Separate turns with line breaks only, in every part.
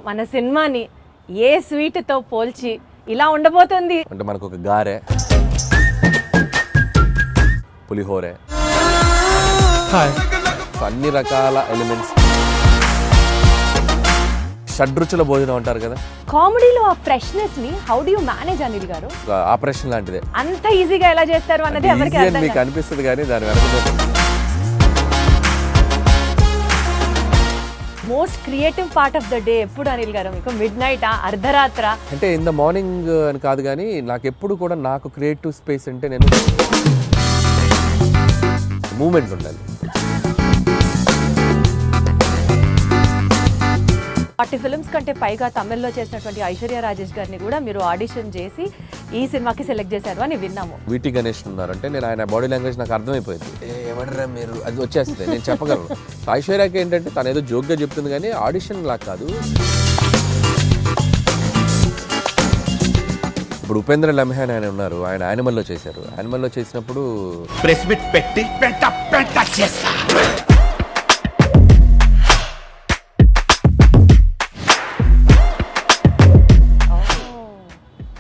మన సినిమాని ఏ స్వీట్తో పోల్చి ఇలా ఉండబోతుంది
అంటే మనకు ఒక గారె, పులిహోరే, అన్ని రకాల ఎలిమెంట్స్, షడ్రుచుల భోజనం అంటారు కదా.
కామెడీలో ఆ ఫ్రెష్నెస్ ని how do you manage Anil గారు?
ఆపరేషన్ లాంటిదే.
అంత ఈజీగా ఎలా చేస్తారు అన్నది ఎవరికి
ఈజీ
అర్థం
అని మీకు
కాదు.
అనిపిస్తుంది కానీ దాని వెనక
most creative part of the day ఎప్పుడు అనిల్ గారు మీకు? మిడ్ నైట్, అర్ధరాత్ర?
అంటే ఇన్ ద మార్నింగ్ అని కాదు కానీ నాకు ఎప్పుడు కూడా నాకు క్రియేటివ్ స్పేస్ అంటే నేను మూమెంట్ ఉండాలి.
40 ఫిల్మ్స్ కంటే పైగా తమిళ్లో చేసినటువంటి ఐశ్వర్య రాజేష్ గారిని కూడా మీరు ఆడిషన్ చేసి ఈ సినిమాకి సెలెక్ట్ చేశారు అని విన్నాము.
వీటి గణేష్ ఉన్నారంటే నేను ఆయన బాడీ లాంగ్వేజ్ నాకు అర్థమైపోయింది. ఎవడరా మీరు, అది వచ్చేస్తుంది, నేను చెప్పగలను. ఐశ్వర్యకి ఏంటంటే తను ఏదో జోక్గా చెప్తుంది కానీ ఆడిషన్ లాగా కాదు. ఇప్పుడు ఉపేంద్ర లమ్హాన్ ఆయన ఉన్నారు, ఆయన యానిమల్లో చేశారు. యానిమల్లో చేసినప్పుడు
ప్రెస్ మీట్ పెట్టి పెంట చేస్తా.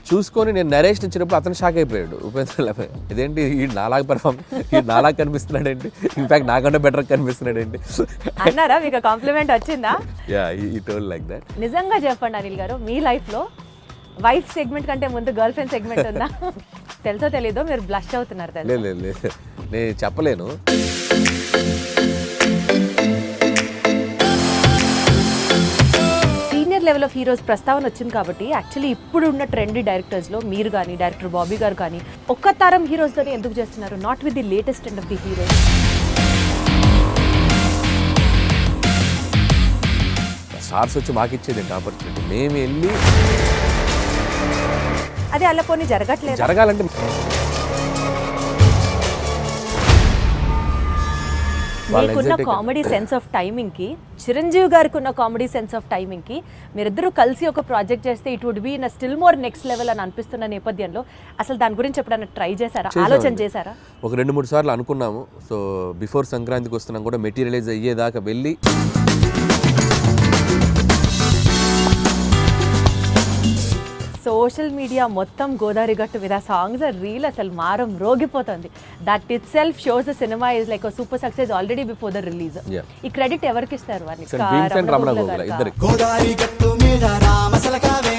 చూసుకొని నేను నరేషన్ ఇచ్చినప్పుడు అతను షాక్ అయిపోయాడు ఉపేంద్ర లమ్హాన్. ఇదేంటి ఈ నాలాగా పర్ఫామ్, ఈ నాలాగా కనిపిస్తున్నాడు ఏంటి, ఇన్ఫాక్ట్ నాకంటే బెటర్ కనిపిస్తున్నాడు ఏంటి
అన్నారా? మీకు కాంప్లిమెంట్ వచ్చిందా?
యా, ఈ టోల్ లైక్ దట్.
నిజంగా చెప్పండి అనిల్ గారు, మీ లైఫ్లో వైఫ్ సెగ్మెంట్ కంటే ముందు గర్ల్ ఫ్రెండ్ సెగ్మెంట్ ఉందా? తెలుసో తెలీదో మీరు బ్లష్ అవుతున్నారు. తెలుసు
లేదు నేను చెప్పలేను.
సీనియర్ లెవెల్ ఆఫ్ హీరోస్ ప్రస్తావన వచ్చింది కాబట్టి యాక్చువల్లీ ఇప్పుడు ఉన్న ట్రెండీ డైరెక్టర్స్లో మీరు కానీ, డైరెక్టర్ బాబీ గారు కానీ ఒక్క తరం హీరోస్తోనే ఎందుకు చేస్తున్నారు? Not with the latest and of the heroes.
Stars వచ్చి మాకు ఇచ్చేది ఆపర్చునిటీ, మేము వెళ్ళి
అది అలా పోనీ జరగట్లేదు.
జరగాలంటే
మీకున్న కామెడీ సెన్స్ ఆఫ్ టైమింగ్ కి, చిరంజీవి గారికి ఉన్న కామెడీ సెన్స్ ఆఫ్ టైమింగ్ కి మీరిద్దరూ కలిసి ఒక ప్రాజెక్ట్ చేస్తే it would be in still more next level అని అనిపిస్తున్న నేపథ్యంలో అసలు దాని గురించి ఎప్పుడైనా ట్రై చేశారా, ఆలోచన చేశారా?
ఒక 2-3 సార్లు అనుకున్నాము. సో బిఫోర్ సంక్రాంతికి వస్తున్నాం కూడా మెటీరియలైజ్ అయ్యేదాకా వెళ్ళి
సోషల్ మీడియా మొత్తం గోదావరి గట్టు మీద సాంగ్స్ రీల్ అసలు మారం రోగిపోతుంది. That itself shows the cinema is like super success already before the release. ఈ క్రెడిట్ ఎవరికి ఇస్తారు?
రమణ గోగుల ఇద్దరికి.
గోదావరి గట్టు మీద రామసలకావే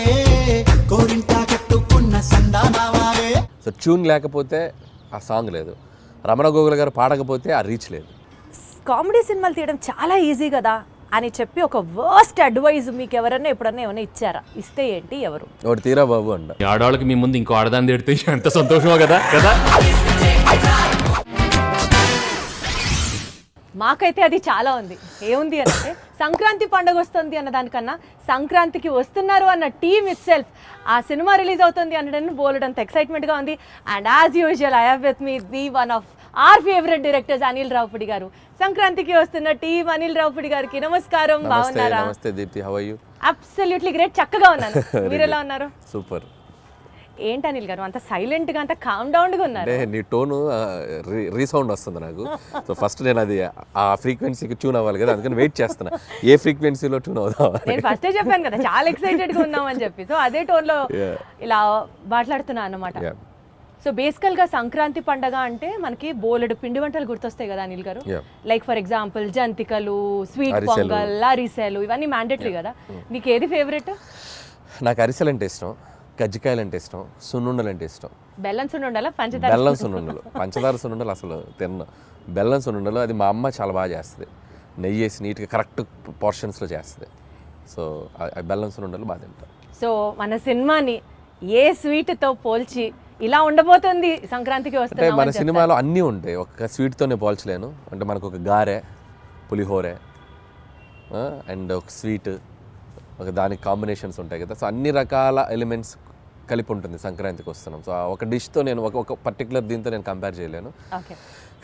కోరింట కట్టుకున్న సందానావావే.
సో ట్యూన్ లేకపోతే ఆ సాంగ్ లేదు, రమణ గోగుల గారు పాడకపోతే ఆ రీచ్ లేదు.
కామెడీ సినిమాలు తీయడం చాలా ఈజీ కదా అని చెప్పి ఒక వర్స్ట్ అడ్వైజ్ మీకు ఎవరన్నా ఎప్పుడన్నా ఏమైనా ఇచ్చారా? ఇస్తే ఏంటి, ఎవరు?
ఒకటి తీరా బాబు అంట.
ఆడవాళ్ళకి మీ ముందు ఇంకో ఆడదాన్ని తిడితే ఎంత సంతోషమో కదా కదా.
మాకైతే అది చాలా ఉంది. ఏముంది అంటే సంక్రాంతి పండుగ వస్తుంది అన్న దానికన్నా సంక్రాంతికి వస్తున్నారు అన్న టీమ్ ఇట్ సెల్ఫ్, ఆ సినిమా రిలీజ్ అవుతుంది అనడానికి బోలెడంత ఎక్సైట్మెంట్గా ఉంది. And as usual I have with me the one of our favourite directors Anil Ravipudi గారు. సంక్రాంతికి వస్తున్న టీమ్ అనిల్ రావుపూడి గారికి నమస్కారం. బాగున్నారా?
నమస్తే Deepthi, how are you?
Absolutely great, చక్కగా ఉన్నాను. మీరు ఎలా ఉన్నారు?
సూపర్.
ఏంటి అనిల్ గారు అంత సైలెంట్ గా, అంత కామ్ డౌన్ గా ఉన్నారు?
అంటే నీ టోను రీసౌండ్ వస్తుంది నాకు. సో ఫస్ట్ నేను అది ఆ ఫ్రీక్వెన్సీకి ట్యూన్ అవ్వాలి కదా, అందుకని వెయిట్ చేస్తున్నా ఏ ఫ్రీక్వెన్సీలో ట్యూన్ అవుదాం.
నేను ఫస్టే చెప్పాను కదా చాలా ఎక్సైటెడ్ గా ఉన్నామని చెప్పి. సో అదే టోన్ లో ఇలా మాట్లాడుతున్నా అన్నమాట. సో బేసికల్ గా సంక్రాంతి పండగ అంటే మనకి బోలెడు పిండి వంటలు గుర్తొస్తాయి కదా అనిల్ గారు. లైక్ ఫర్ ఎగ్జాంపుల్ జంతికలు, స్వీట్ పొంగల్, అరిసెలు, ఇవన్నీ మ్యాండేటరీ కదా. మీకు ఏది ఫేవరెట్?
నాకు అరిసెలు అంటే ఇష్టం, కజ్జికాయలు అంటే ఇష్టం, సున్నుండలు అంటే ఇష్టం.
బెల్లం సున్నుండలా, పంచదార?
బెల్లం సున్నుండలు. పంచదార సున్నుండలు అసలు తిన్నా. బెల్లం సున్నుండలు అది మా అమ్మ చాలా బాగా చేస్తుంది, నెయ్యి వేసి నీట్గా కరెక్ట్ పోర్షన్స్లో చేస్తుంది. సో బెల్లం సున్నుండలు బాగా తింటాం.
సో మన సినిమాని ఏ స్వీట్తో పోల్చి ఇలా ఉండబోతుంది సంక్రాంతికి వస్తే?
అంటే మన సినిమాలో అన్నీ ఉంటాయి, ఒక్క స్వీట్తోనే పోల్చలేను. అంటే మనకు ఒక గారె, పులిహోరే అండ్ ఒక స్వీట్, ఒక దానికి కాంబినేషన్స్ ఉంటాయి కదా. సో అన్ని రకాల ఎలిమెంట్స్ కలిపి ఉంటుంది సంక్రాంతికి వస్తున్నాం. సో ఒక డిష్తో నేను ఒక పర్టికులర్ దీంతో నేను కంపేర్ చేయలేను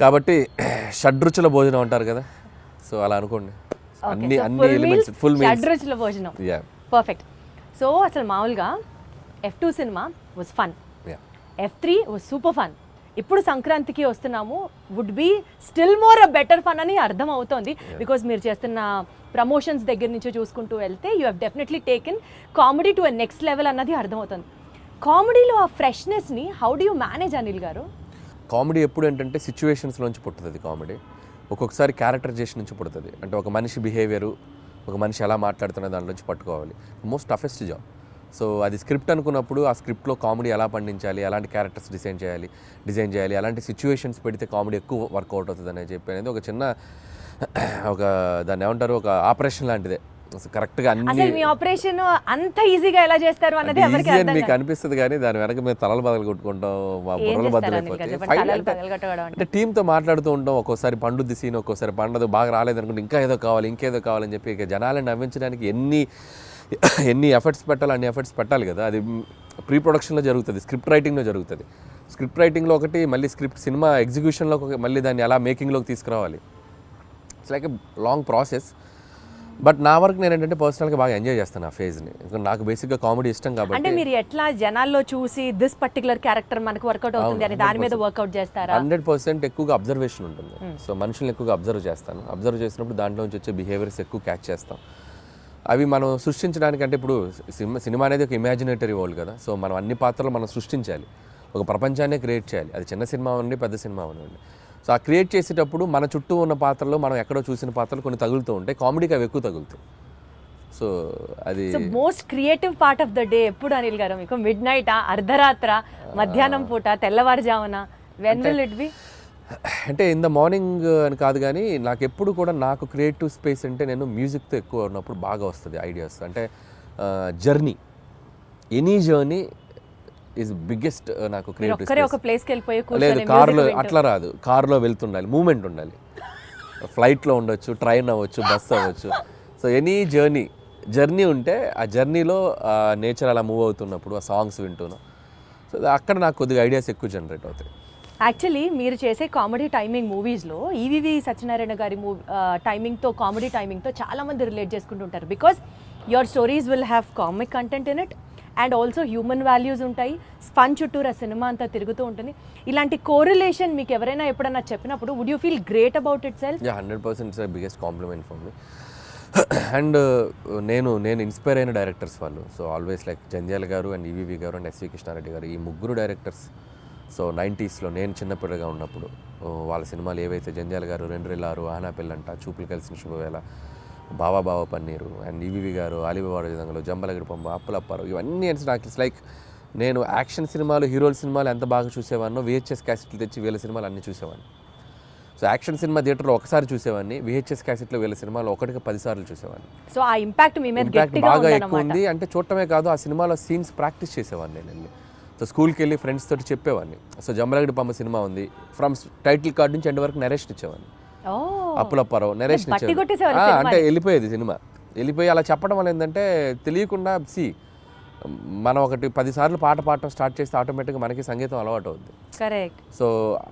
కాబట్టి షడ్రుచుల భోజనం అంటారు కదా, సో అలా అనుకోండి. అన్ని ఎలిమెంట్స్, ఫుల్ మీల్స్,
షడ్రుచుల భోజనం. పర్ఫెక్ట్. సో అసలు మామూలుగా F2 cinema was fun, F3 was super fun. ఇప్పుడు సంక్రాంతికి వస్తున్నాము would be still more a better fun అని అర్థం అవుతోంది బికాజ్ మీరు చేస్తున్న ప్రమోషన్స్ దగ్గర నుంచి చూసుకుంటూ వెళ్తే you have definitely taken comedy to a next level అన్నది అర్థమవుతుంది. కామెడీలో ఆ ఫ్రెష్నెస్ని how do you manage Anil garu?
Comedy ఎప్పుడు ఏంటంటే సిచ్యువేషన్స్లోంచి పుట్టుతుంది కామెడీ. ఒక్కొక్కసారి క్యారెక్టరైజేషన్ నుంచి పుడుతుంది. అంటే ఒక మనిషి బిహేవియరు, ఒక మనిషి ఎలా మాట్లాడుతున్న దాంట్లో నుంచి పట్టుకోవాలి. Most toughest job. సో అది స్క్రిప్ట్ అనుకున్నప్పుడు ఆ స్క్రిప్ట్లో కామెడీ ఎలా పండించాలి, ఎలాంటి క్యారెక్టర్స్ డిజైన్ చేయాలి, అలాంటి సిచ్యువేషన్స్ పెడితే కామెడీ ఎక్కువ వర్కౌట్ అవుతుంది అని చెప్పి అనేది ఒక చిన్న దాన్ని ఏమంటారు, ఒక ఆపరేషన్ లాంటిదే. కరెక్ట్గా అన్ని
మీ ఆపరేషన్ అంత ఈజీగా ఎలా చేస్తారు అన్నది ఎవరికి అర్థం
మీకు అనిపిస్తుంది, కానీ దాని వెనక మేము తలలు బదులు కొట్టుకుంటాం, మా బుర్రలు బదులైపోతాయి. అంటే టీంతో మాట్లాడుతూ ఉంటాం. ఒక్కోసారి పండుద్ది సీన్, ఒక్కోసారి పండదు, బాగా రాలేదనుకుంటే ఇంకేదో కావాలని చెప్పి ఇక జనాలను నవ్వించడానికి ఎన్ని ఎఫర్ట్స్ పెట్టాలి, అన్ని ఎఫర్ట్స్ పెట్టాలి కదా. అది ప్రీ ప్రొడక్షన్లో జరుగుతుంది, స్క్రిప్ట్ రైటింగ్లో జరుగుతుంది. స్క్రిప్ట్ రైటింగ్లో ఒకటి, మళ్ళీ సినిమా ఎగ్జిక్యూషన్లో మళ్ళీ దాన్ని ఎలా మేకింగ్లోకి తీసుకురావాలి. It's like a long process. But నా వరకు నేను ఏంటంటే పర్సనల్గా బాగా ఎంజాయ్ చేస్తాను ఆ ఫేజ్ని. నాకు బేసిక్గా కామెడీ ఇష్టం కాబట్టి.
అంటే మీరు ఎట్లా జనాల్లో చూసి దిస్ పర్టికులర్ క్యారెక్టర్ మనకు వర్కౌట్ అవుతుంది అని దాని మీద వర్కౌట్ చేస్తారా?
100% ఎక్కువగా అబ్జర్వేషన్ ఉంటుంది. సో మనుషుల్ని ఎక్కువగా అబ్జర్వ్ చేస్తాను. అబ్జర్వ్ చేసినప్పుడు దాంట్లో నుంచి వచ్చే బిహేవియర్స్ ఎక్కువ క్యాచ్ చేస్తాం. అవి మనం సృష్టించడానికి, అంటే ఇప్పుడు సినిమా అనేది ఒక ఇమాజినేటరీ వరల్డ్ కదా. సో మనం అన్ని పాత్రలు మనం సృష్టించాలి, ఒక ప్రపంచాన్నే క్రియేట్ చేయాలి. అది చిన్న సినిమా అవ్వండి, పెద్ద సినిమా అవ్వండి. సో ఆ క్రియేట్ చేసేటప్పుడు మన చుట్టూ ఉన్న పాత్రలు, మనం ఎక్కడో చూసిన పాత్రలు కొన్ని తగులుతూ ఉంటాయి. కామెడీకి అవి ఎక్కువ తగులుతాయి. సో అది
most creative part of the day ఎప్పుడు అనిల్ గారు మీకు? మిడ్ నైటా, అర్ధరాత్ర, మధ్యాహ్నం పూట, తెల్లవారుజామున? When will it be?
అంటే ఇన్ ద మార్నింగ్ అని కాదు, కానీ నాకు ఎప్పుడు కూడా నాకు క్రియేటివ్ స్పేస్ అంటే నేను మ్యూజిక్తో ఎక్కువ ఉన్నప్పుడు బాగా వస్తుంది ఐడియాస్. అంటే journey, any journey is biggest నాకు క్రియేటివ్ స్పేస్.
ఒక ప్లేస్కి వెళ్ళిపోయి
లేదు, కార్లో అట్లా రాదు. కార్లో వెళ్తుండాలి, మూమెంట్ ఉండాలి. ఫ్లైట్లో ఉండొచ్చు, ట్రైన్ అవ్వచ్చు, బస్ అవ్వచ్చు. సో ఎనీ జర్నీ ఉంటే ఆ జర్నీలో నేచర్ అలా మూవ్ అవుతున్నప్పుడు ఆ సాంగ్స్ వింటున్నాం. సో అక్కడ నాకు కొద్దిగా ఐడియాస్ ఎక్కువ జనరేట్ అవుతాయి.
యాక్చువల్లీ మీరు చేసే కామెడీ టైమింగ్ మూవీస్లో ఈవీవి సత్యనారాయణ గారి టైమింగ్తో, కామెడీ టైమింగ్తో చాలామంది రిలేట్ చేసుకుంటుంటారు. Because your stories will have comic content in it and also human values ఉంటాయి. ఫన్ చుట్టూరు ఆ సినిమా అంతా తిరుగుతూ ఉంటుంది. ఇలాంటి కోరిలేషన్ మీకు ఎవరైనా ఎప్పుడన్నా చెప్పినప్పుడు would you feel great about itself?
100% it's the biggest compliment for me. And నేను ఇన్స్పైర్ అయిన డైరెక్టర్స్ వాళ్ళు. So always like Jandhyala garu and EVV గారు అండ్ ఎస్వి కృష్ణారెడ్డి గారు, ఈ ముగ్గురు డైరెక్టర్స్. సో 90sలో నేను చిన్నపిల్లగా ఉన్నప్పుడు వాళ్ళ సినిమాలు ఏవైతే, జంధ్యాల గారు రెండ్రెల్లారు, ఆనా పెళ్ళంట, చూపులు కలిసిన శుభవేళ, బావా పన్నీరు, అండ్ ఈవీవి గారు ఆలిబాబా విధంగా, జంబలగడి పంప, అప్పులప్పారావు, ఇవన్నీ నాకు ఇట్స్ లైక్ నేను యాక్షన్ సినిమాలు, హీరోల సినిమాలు ఎంత బాగా చూసేవాడినో VHS క్యాసెట్లు తెచ్చి వీళ్ళ సినిమాలు అన్నీ చూసేవాడిని. సో యాక్షన్ సినిమా థియేటర్లో ఒకసారి చూసేవాడిని, VHS క్యాసెట్లో వీళ్ళ సినిమాలు 1-10 సార్లు చూసేవాడిని.
సో ఆ ఇంపాక్ట్ మీ మీద
బాగా ఎక్కువ ఉంది. అంటే చూడటమే కాదు, ఆ సినిమాలో సీన్స్ ప్రాక్టీస్ చేసేవాడిని నేను వెళ్ళి. సో స్కూల్కి వెళ్ళి ఫ్రెండ్స్ తోటి చెప్పేవాడిని. సో జంబలగడి పంప సినిమా ఉంది, ఫ్రమ్ టైటిల్ కార్డ్ నుంచి ఎండ్ వరకు నరేషన్ ఇచ్చేవాడిని. అప్పులప్పారావు నరేషన్ ఇచ్చేవాడిని. అంటే వెళ్ళిపోయేది సినిమా. వెళ్ళిపోయి అలా చెప్పడం వల్ల ఏంటంటే తెలియకుండా మనం 10 సార్లు పాట పాడటం స్టార్ట్ చేస్తే ఆటోమేటిక్గా మనకి సంగీతం అలవాటు అవుద్ది.
కరెక్ట్.
సో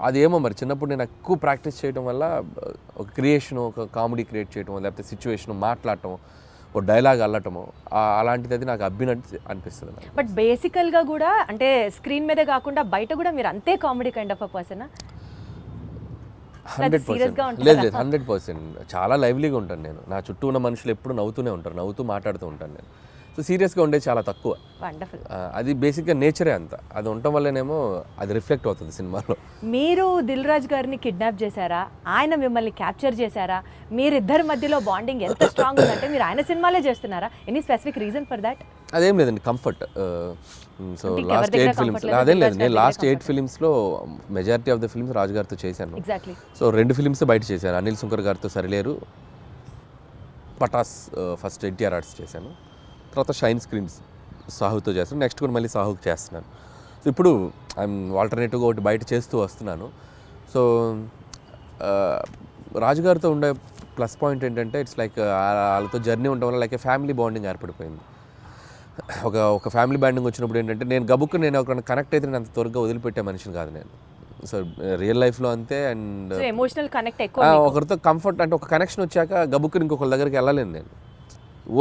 అదేమో మరి చిన్నప్పుడు నేను ఎక్కువ ప్రాక్టీస్ చేయడం వల్ల ఒక క్రియేషన్, ఒక కామెడీ క్రియేట్ చేయడం, లేకపోతే సిచ్యువేషన్ మాట్లాడటం, ఒక డైలాగ్ అల్లటము, అలాంటిది అది నాకు అనిపిస్తుంది.
బట్ బేసికల్గా కూడా అంటే స్క్రీన్ మీదే కాకుండా బయట కూడా మీరు అంతే కామెడీ కైండ్ ఆఫ్ అ పర్సనా?
100%. లేదు 100%. చాలా లైవ్లీగా ఉంటాను నేను. నా చుట్టూ ఉన్న మనుషులు ఎప్పుడు నవ్వుతూనే ఉంటారు, నవ్వుతూ మాట్లాడుతూ ఉంటాను నేను. సో సీరియస్గా ఉండేది చాలా తక్కువ.
వండర్ఫుల్.
అది బేసిక్గా నేచరే అంత. అది ఉండటం వల్లనేమో అది రిఫ్లెక్ట్ అవుతుంది సినిమాలో.
మీరు దిల్ రాజు గారిని కిడ్నాప్ చేశారా, ఆయన మిమ్మల్ని క్యాప్చర్ చేశారా? మీరిద్దరి మధ్యలో బాండింగ్ ఎంత స్ట్రాంగ్ ఉందంటే మీరు ఆయన సినిమాలే చేస్తున్నారా? Any specific reason for that?
అదేం లేదండి, కంఫర్ట్. సో లాస్ట్ 8 ఫిలిమ్స్ అదేం లేదు, నేను లాస్ట్ 8 ఫిలిమ్స్లో majority of the films Raju గారితో చేశాను.
ఎగ్జాక్ట్లీ.
సో 2 ఫిలిమ్స్ బయట చేశాను. అనిల్ సుంకర్ గారితో Sarileru, Pataas first NTR arts చేశాను, తర్వాత షైన్ స్క్రీన్స్ సాహుతో చేస్తాను, నెక్స్ట్ కూడా మళ్ళీ సాహుకి చేస్తున్నాను. సో ఇప్పుడు ఐఎమ్ ఆల్టర్నేటివ్గా ఒకటి బయట చేస్తూ వస్తున్నాను. సో రాజుగారితో ఉండే ప్లస్ పాయింట్ ఏంటంటే ఇట్స్ లైక్ వాళ్ళతో జర్నీ ఉండడం వల్ల లైక్ ఫ్యామిలీ బాండింగ్ ఏర్పడిపోయింది. ఒక ఫ్యామిలీ బాండింగ్ వచ్చినప్పుడు ఏంటంటే నేను ఒక కనెక్ట్ అయితే నేను అంత త్వరగా వదిలిపెట్టే మనిషిని కాదు నేను. సో రియల్ లైఫ్లో అంతే. అండ్
ఎమోషనల్ కనెక్ట్ ఎక్కువ,
ఒకరితో కంఫర్ట్ అంటే ఒక కనెక్షన్ వచ్చాక గబుక్కుని ఇంకొకరి దగ్గరికి వెళ్ళలేను నేను,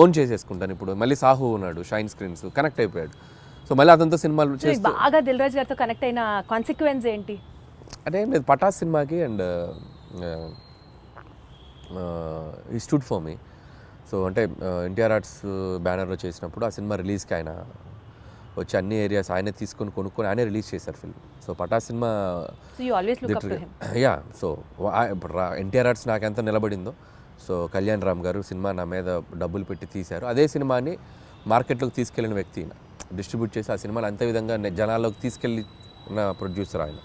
ఓన్ చేసేసుకుంటాను. ఇప్పుడు మళ్ళీ సాహు ఉన్నాడు, షైన్ స్క్రీన్స్ కనెక్ట్ అయిపోయాడు. సో మళ్ళీ అతనితో సినిమాలు చేసి
బాగా దిల్ రాజు గారితో కనెక్ట్ అయిన కాన్సిక్వెన్స్ ఏంటి?
అంటే ఏం లేదు, పటాస్ సినిమాకి అండ్ ఈ స్టూడ్ ఫర్ మీ. సో అంటే ఎన్టీఆర్ ఆర్ట్స్ బ్యానర్లో చేసినప్పుడు ఆ సినిమా రిలీజ్కి ఆయన వచ్చి అన్ని ఏరియాస్ ఆయనే తీసుకొని కొనుక్కొని ఆయనే రిలీజ్ చేశారు film. So Pataas cinema
so you always look up to him.
Yeah. So ఇప్పుడు ఎన్టీఆర్ ఆర్ట్స్ నాకు ఎంత నిలబడిందో, సో కళ్యాణ్ రామ్ గారు సినిమా నా మీద డబ్బులు పెట్టి తీశారు. అదే సినిమాని మార్కెట్లోకి తీసుకెళ్ళిన వ్యక్తి, డిస్ట్రిబ్యూట్ చేసి ఆ సినిమాని అంతే విధంగా జనాల్లోకి తీసుకెళ్ళిన ప్రొడ్యూసర్ ఆయన.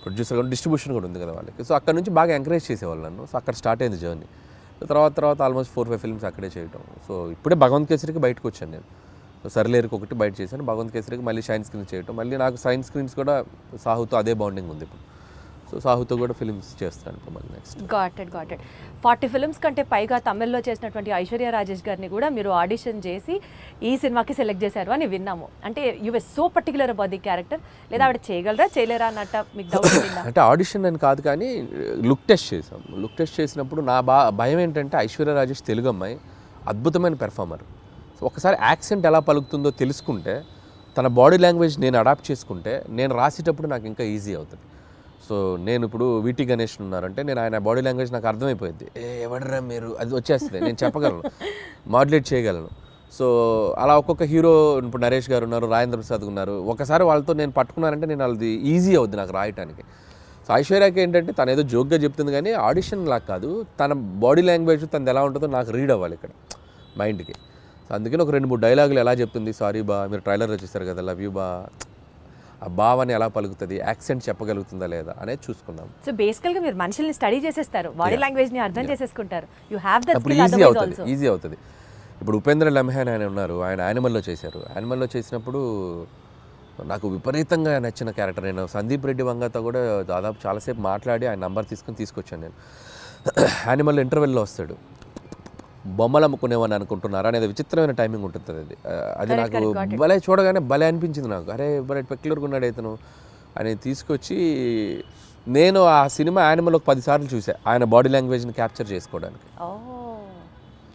ప్రొడ్యూసర్ కూడా డిస్ట్రిబ్యూషన్ కూడా ఉంది కదా వాళ్ళకి. సో అక్కడ నుంచి బాగా ఎంకరేజ్ చేసేవాళ్ళు నన్ను. సో అక్కడ స్టార్ట్ అయింది జర్నీ. తర్వాత ఆల్మోస్ట్ 4-5 ఫిల్మ్స్ అక్కడే చేయటం. సో ఇప్పుడే భగవంత్ కేసరికి బయటకు వచ్చాను నేను. సరిలేరుకి ఒకటి బయట చేశాను, భగవంత్ కేసరికి మళ్ళీ షైన్ స్క్రీన్ చేయటం. మళ్ళీ నాకు షైన్ స్క్రీన్స్ కూడా సాహుతో అదే బాండింగ్ ఉంది ఇప్పుడు. సో సాహుతో కూడా ఫిల్మ్స్ చేస్తాను ఇప్పుడు మళ్ళీ నెక్స్ట్.
గాట్ ఇట్ 40 ఫిల్మ్స్ కంటే పైగా తమిళ్లో చేసినటువంటి ఐశ్వర్య రాజేష్ గారిని కూడా మీరు ఆడిషన్ చేసి ఈ సినిమాకి సెలెక్ట్ చేశారు అని విన్నాము. అంటే you were so particular about the character, లేదా ఆవిడ చేయగలరా చేయలేరా అన్నట్ట మీకు డౌట్ ఉందా?
అంటే ఆడిషన్ అని కాదు కానీ లుక్ టెస్ట్ చేసాం. లుక్ టెస్ట్ చేసినప్పుడు నా భయం ఏంటంటే ఐశ్వర్య రాజేష్ తెలుగు అమ్మాయి, అద్భుతమైన పెర్ఫార్మర్. సో ఒకసారి యాక్సెంట్ ఎలా పలుకుతుందో తెలుసుకుంటే, తన బాడీ లాంగ్వేజ్ నేను అడాప్ట్ చేసుకుంటే, నేను రాసేటప్పుడు నాకు ఇంకా ఈజీ అవుతుంది. సో నేను ఇప్పుడు వీటి గణేష్ ఉన్నారంటే నేను ఆయన బాడీ లాంగ్వేజ్ నాకు అర్థమైపోయింది. ఎవడరా మీరు, అది వచ్చేస్తుంది, నేను చెప్పగలను, మాడ్యులేట్ చేయగలను. సో అలా ఒక్కొక్క హీరో, ఇప్పుడు నరేష్ గారు ఉన్నారు, రాజేంద్ర ప్రసాద్ ఉన్నారు, ఒకసారి వాళ్ళతో నేను పట్టుకున్నానంటే నేను అది ఈజీ అవుద్ది నాకు రాయటానికి. సో ఐశ్వర్యకి ఏంటంటే తను ఏదో జోక్గా చెప్తుంది కానీ ఆడిషన్ లాగా కాదు, తన బాడీ లాంగ్వేజ్ తనది ఎలా ఉంటుందో నాకు రీడ్ అవ్వాలి ఇక్కడ మైండ్కి. సో అందుకని ఒక 2-3 డైలాగులు ఎలా చెప్తుంది, సారీ బా మీరు ట్రైలర్లో చూస్తారు కదా, లవ్ యూ బా, ఆ భావాన్ని ఎలా పలుకుతుంది, యాక్సెంట్ చెప్పగలుగుతుందా లేదా అనేది చూసుకున్నాం.
సో బేసికల్గా మీరు మనుషుల్ని స్టడీ చేసేస్తారు, బాడీ లాంగ్వేజ్ని అర్థం చేసేసుకుంటారు. యూ హ్యావ్ దట్
అప్పుడు ఈజీ అవుతుంది. ఇప్పుడు ఉపేంద్ర లమ్హాన్ ఆయన ఉన్నారు, ఆయన యానిమల్లో చేశారు. యానిమల్లో చేసినప్పుడు నాకు విపరీతంగా నచ్చిన క్యారెక్టర్. నేను సందీప్ రెడ్డి వంగతో కూడా దాదాపు చాలాసేపు మాట్లాడి ఆయన నంబర్ తీసుకొచ్చాను నేను. యానిమల్ ఇంటర్వెల్లో వస్తాడు, బొమ్మలు అమ్ముకునేవని అనుకుంటున్నారా అనేది విచిత్రమైన టైమింగ్ ఉంటుంది. అది నాకు భలే చూడగానే భలే అనిపించింది నాకు. అరే భలే పెక్యులర్గా ఉన్నాడు ఇతను అని తీసుకొచ్చి, నేను ఆ సినిమా యానిమల్ ఒక 10 సార్లు చూసాను ఆయన బాడీ లాంగ్వేజ్ని క్యాప్చర్ చేసుకోవడానికి.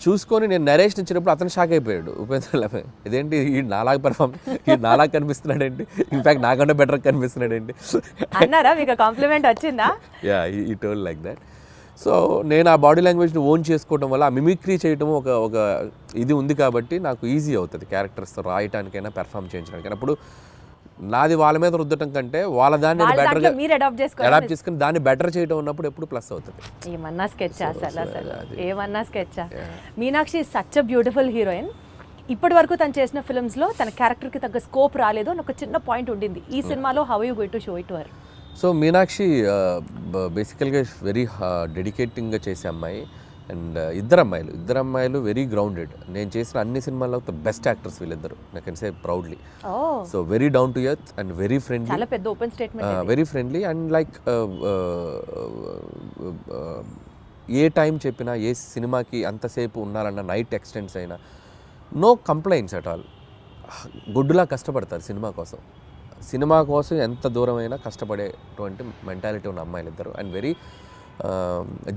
చూసుకొని నేను నరేషన్ ఇచ్చినప్పుడు అతను షాక్ అయిపోయాడు, ఉపేంద్ర లమ్హాన్, ఇదేంటి ఈ నాలాగా నాలాగా కనిపిస్తున్నాడు ఏంటి, ఇన్ఫ్యాక్ట్ నాకంటే బెటర్ కనిపిస్తున్నాడు ఏంటి
అన్నారా? మీకు కాంప్లిమెంట్ వచ్చిందా?
యా, ఈ టోల్ లైక్ దట్. సో నేను ఆ బాడీ లాంగ్వేజ్ని ఓన్ చేసుకోవడం వల్ల, ఆ మిమిక్రీ చేయడం ఒక ఇది ఉంది కాబట్టి నాకు ఈజీ అవుతుంది క్యారెక్టర్స్తో రాయటానికైనా పెర్ఫామ్ చేయించడానికైనా. అప్పుడు నాది వాళ్ళ మీద రుద్దటం కంటే వాళ్ళ దాన్ని బెటర్గా అడాప్ట్ చేసుకుని దాన్ని బెటర్ చేయడం ఉన్నప్పుడు ఎప్పుడు ప్లస్ అవుతుంది.
ఏమన్నా స్కెచ్ ఏమన్నా sketch. Meenakshi is such a beautiful heroine. ఇప్పటి వరకు తను చేసిన ఫిల్మ్స్లో తన క్యారెక్టర్కి తగ్గ స్కోప్ రాలేదు అని ఒక చిన్న పాయింట్ ఉండింది. ఈ సినిమాలో how you going to show it to her?
So Meenakshi బేసికల్గా వెరీ డెడికేటింగ్గా చేసే అమ్మాయి. అండ్ ఇద్దరు అమ్మాయిలు వెరీ గ్రౌండెడ్. నేను చేసిన అన్ని సినిమాల్లో బెస్ట్ యాక్టర్స్ వీళ్ళిద్దరు, I can say proudly. So very down to earth and very friendly,
చాలా పెద్ద open statement,
very friendly. And like A time చెప్పినా, ఏ సినిమాకి అంతసేపు ఉండాలన్నా, నైట్ ఎక్స్టెండ్స్ అయినా, నో కంప్లైంట్స్ అట్ ఆల్. గుడ్డులా కష్టపడతారు సినిమా కోసం ఎంత దూరమైనా కష్టపడేటువంటి మెంటాలిటీ ఉన్న అమ్మాయిలు ఇద్దరు. అండ్ వెరీ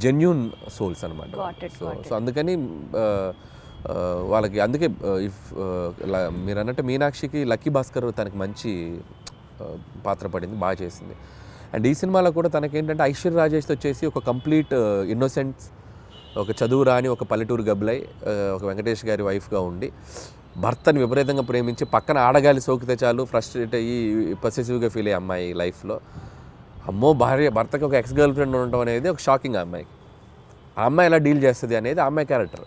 జెన్యూన్ సోల్స్ అనమాట. సో అందుకని వాళ్ళకి అందుకే మీరు అన్నట్టు మీనాక్షికి లక్కీ భాస్కర్ తనకి మంచి పాత్ర పడింది, బాగా చేసింది. అండ్ ఈ సినిమాలో కూడా తనకేంటంటే ఐశ్వర్య రాజేష్తో వచ్చేసి ఒక కంప్లీట్ ఇన్నోసెంట్, ఒక చదువు రాని ఒక పల్లెటూరు గబ్బలై ఒక వెంకటేష్ గారి వైఫ్గా ఉండి భర్తని విపరీతంగా ప్రేమించి పక్కన ఆడగాలి సోకితే చాలు ఫ్రస్ట్రేట్ అయ్యి పొసెసివ్గా ఫీల్ అయ్యే అమ్మాయి లైఫ్లో. అమ్మో భర్తకి ఒక ఎక్స్ గర్ల్ ఫ్రెండ్ ఉండటం అనేది ఒక షాకింగ్. ఆ అమ్మాయి ఎలా డీల్ చేస్తుంది అనేది ఆ అమ్మాయి క్యారెక్టర్.